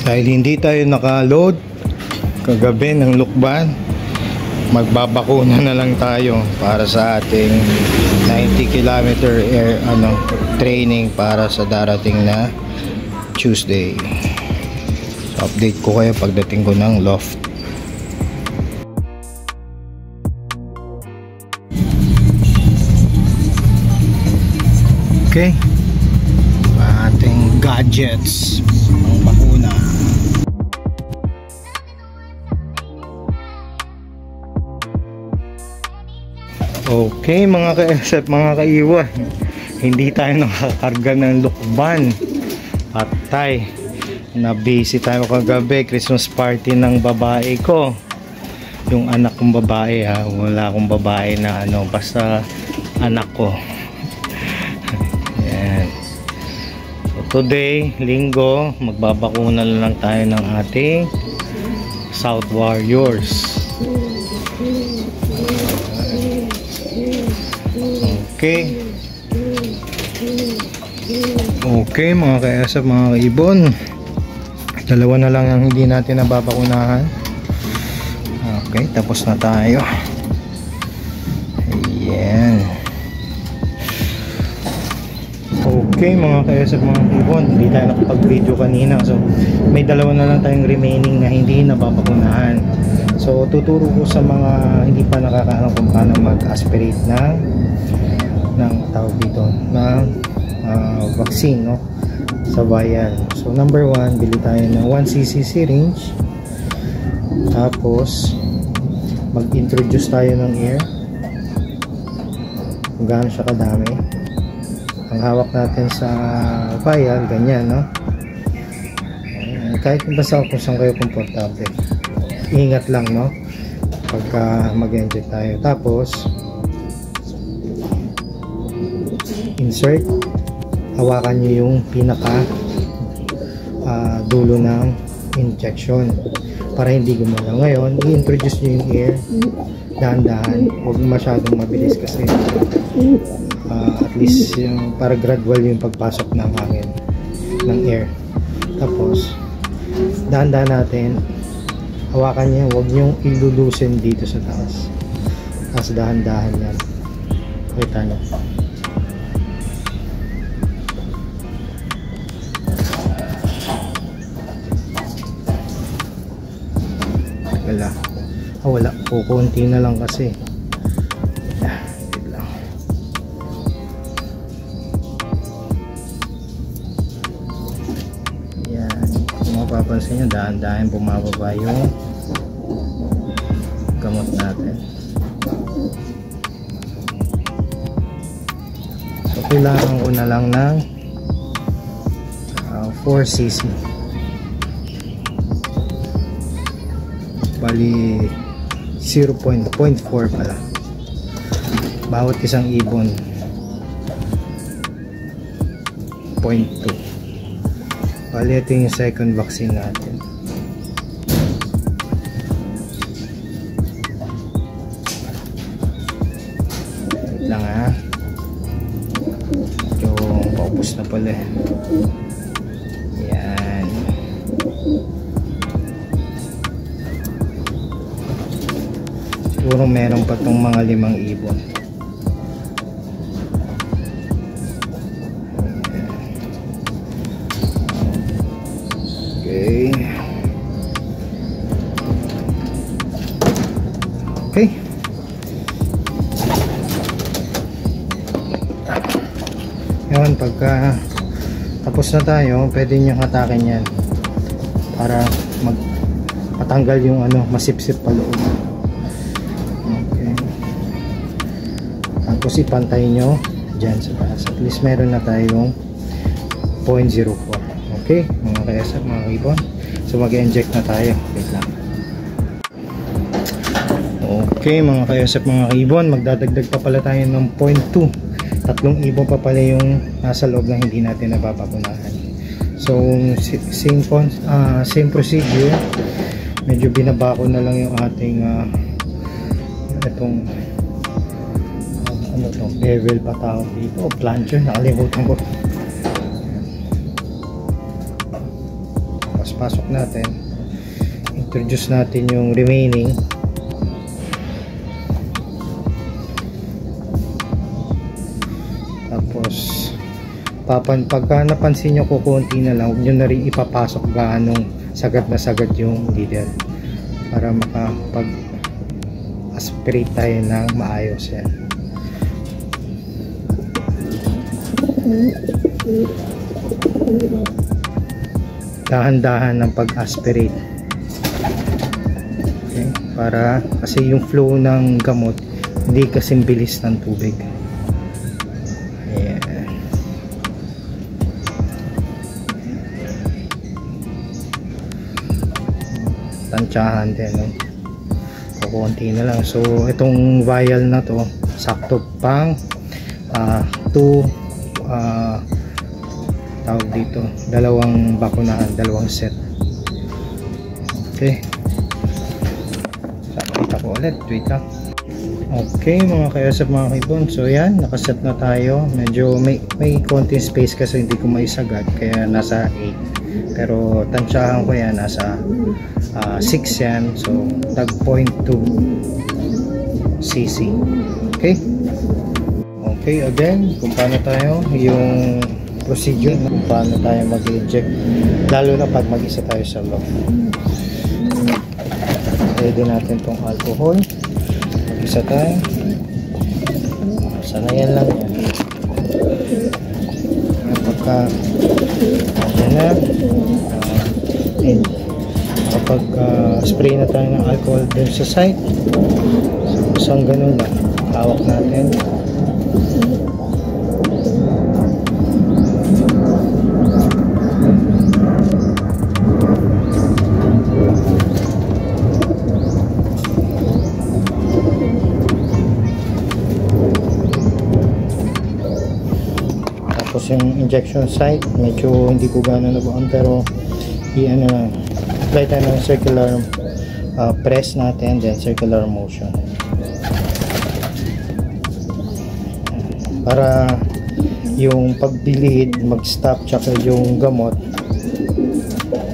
Dahil hindi tayo naka-load kagabi ng lukban, magbabakuna na lang tayo para sa ating 90 kilometer training para sa darating na Tuesday. So, update ko kayo pagdating ko ng loft. Okay, ating gadgets ng bakuna. Okay mga ka-SF, mga kaiwan, hindi tayo nakakarga ng lukban. Patay, na busy tayo kagabi. Christmas party ng babae ko, yung anak kong babae ha. Wala akong babae na basta anak ko. Yan. So today, linggo, magbabakuna lang tayo ng ating South Warriors. Okay mga ka-SF, mga kaibon, dalawa na lang ang hindi natin nababakunahan. Okay, tapos na tayo. Ayan. Okay mga ka-SF, mga kaibon, hindi tayo nakapag-video kanina, so may dalawa na lang tayong remaining na hindi nababakunahan. So tuturo ko sa mga hindi pa nakakaalam kung paano mag-aspirate ng tawag dito na vaccine, no, sa bayan. So number 1, bili tayo ng 1cc syringe, tapos mag-introduce tayo ng air kung gaano siya kadami. Ang hawak natin sa vial, ganyan, no, kahit basta kung saan kayo komportable, ingat lang, no, pagka mag-inject tayo. Tapos insert, hawakan nyo yung pinaka dulo ng injection para hindi gumalaw. Ngayon, i-introduce nyo yung air dahan-dahan, huwag masyadong mabilis kasi at least yung, para gradual yung pagpasok ng hangin ng air. Tapos dahan-dahan natin, hawakan nyo, huwag nyo ilulusin dito sa taas, tapos dahan-dahan yan. Kita nyo, wala, kukunti na lang kasi. Wait lang. Yan, kung mapapansin nyo, dahan-dahan bumababa yung gamot natin. So kailangan ko na lang ng 4cc, bali 0.4 pala bawat isang ibon, 0.2. Bali ito yung second vaccine natin. Wait lang ha, yung paubos na pala. Yan. Siguro meron pa tong mga 5 ibon. Okay. Okay. Ngayon, pagka tapos na tayo, pwede nyo hatakin yan para matanggal yung masipsip pa loob. Tapos ipantay nyo dyan sa taas. At least meron na tayong 0.04. Okay mga ka-SF, mga ibon, so mag-inject na tayo. Wait lang. Okay mga ka-SF, mga ibon, magdadagdag pa pala tayo ng 0.2. 3 ibon pa pala yung nasa loob na hindi natin nababakunahan. So same procedure, medyo binabako na lang yung ating itong bevel pa tawag dito, o plunger, nakalimutan ko. Tapos pasok natin. Introduce natin yung remaining. Tapos pagka napansin nyo kukunti na lang, huwag nyo na rin ipapasok gaanong sagad na sagad yung needle para makapag aspirate tayo ng maayos. Yan. Dahan-dahan ng pag-aspirate. Okay? Para kasi yung flow ng gamot hindi kasing bilis ng tubig. Tansyahan din, no? Kukunti na lang. So itong vial na to sakto pang 2 tawag dito, dalawang bakunahan, dalawang set. Okay, sakita ko ulit, wait lang. Okay mga kayosap, mga kaibon, so yan, nakaset na tayo. Medyo may konting space kasi hindi ko maisagad, kaya nasa 8, pero tansyahan ko yan, nasa 6 yan. So tag 0.2 cc. Okay, again, kung paano tayo yung procedure kung paano tayo mag-inject, lalo na pag mag-isa tayo sa loob. Ready natin tong alcohol, mag-isa tayo, sanayan lang yan. Pagka yan na, kapag spray na tayo ng alcohol dun sa site, so isang ganun lang, hawak natin. Tapos yung injection site, medyo hindi ko gano'n nabuhan, pero apply tayo ng circular press natin, then circular motion para yung pag-bleed mag-stop, tsaka yung gamot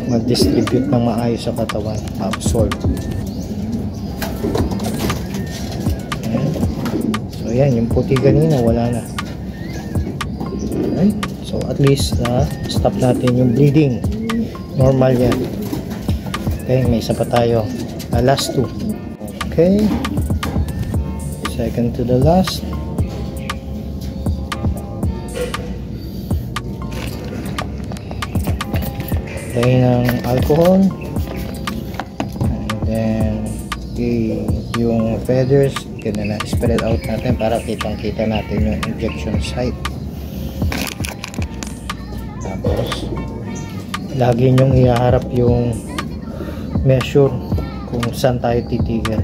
mag-distribute ng maayos sa katawan, absorb. So yan, yung puti kanina wala na. Okay. So at least stop natin yung bleeding, normal yan. Okay, may isa pa tayo, last 2. Okay, second to the last. Tayo ng alcohol, and then yung feathers na spread out natin para kitang kita natin yung injection site. Tapos lagi nyong iharap yung measure kung saan tayo titigil.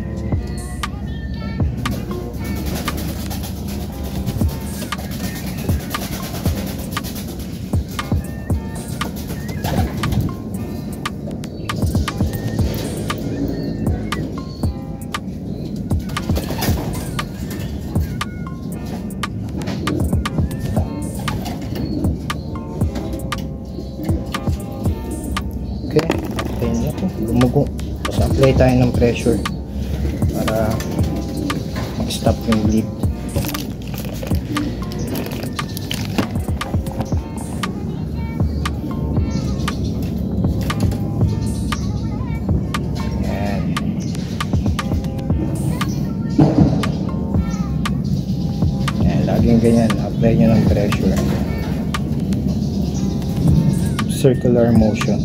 Okay, tayo niya po, gumugo. Tapos apply tayo ng pressure para mag-stop yung bleed. Ayan. Ayan, laging ganyan, apply nyo ng pressure. Circular motion.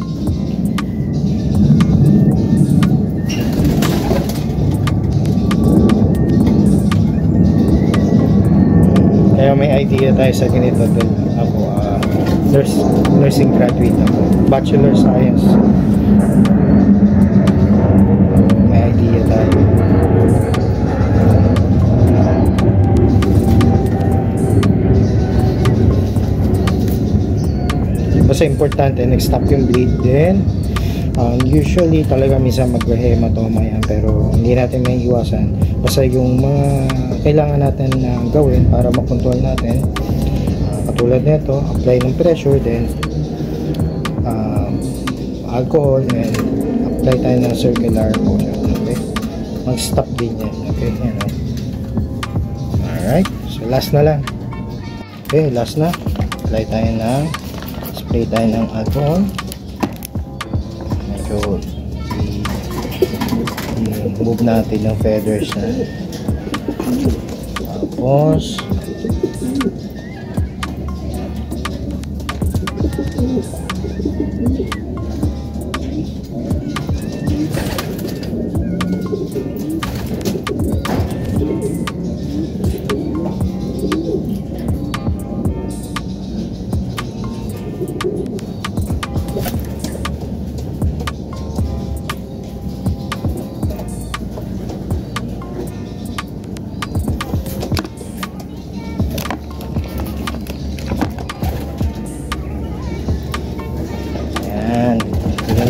Kaya may idea tayo sa ganito din. Ako, nursing graduate ako. Bachelor Science. May idea tayo. Basta importante, nag-stop yung bleed din. Usually talaga minsan mag-hematoma yan, pero hindi natin may iwasan. Basta yung mga kailangan natin na gawin para makontrol natin, katulad nito, apply ng pressure, then alcohol and apply tayo ng circular motion. Okay, mag-stop din yan. Okay, yan o. Alright, so last na lang. Okay, last na. Apply tayo ng spray tayo ng alcohol. Medyo move natin yung feathers na. Tapos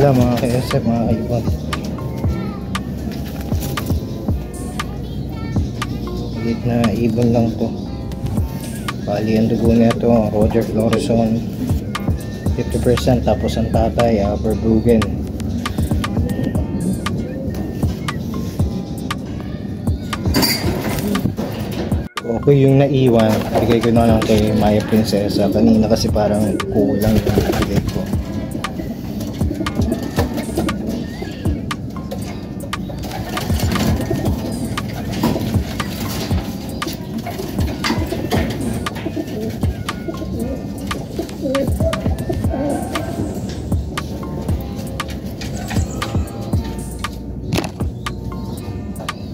mga ka-SF, mga kaibon, ulit na ibon lang to. Bali ang dugo na ito Roger Florison 50%, tapos ang tatay Verbruggen. Okay, yung naiwan bigay ko na lang kay Maya Prinsesa kanina kasi parang kulang yung bigay ko.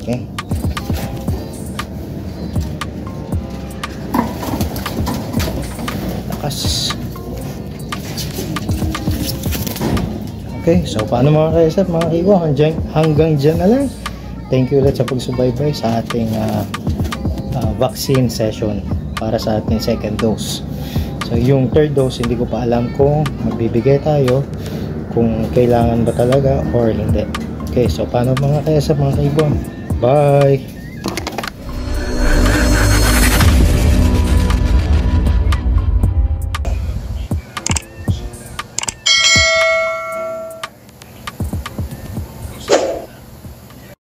Okay. Lakas. Okay, so paano mga ka-SF, mga kaibo, hanggang dyan na lang. Thank you ulit sa pagsubaybay sa ating vaccine session para sa ating second dose. So yung third dose hindi ko pa alam kung magbibigay tayo, kung kailangan ba talaga or hindi. Okay, so paano mga ka-SF, mga kaibo? Bye!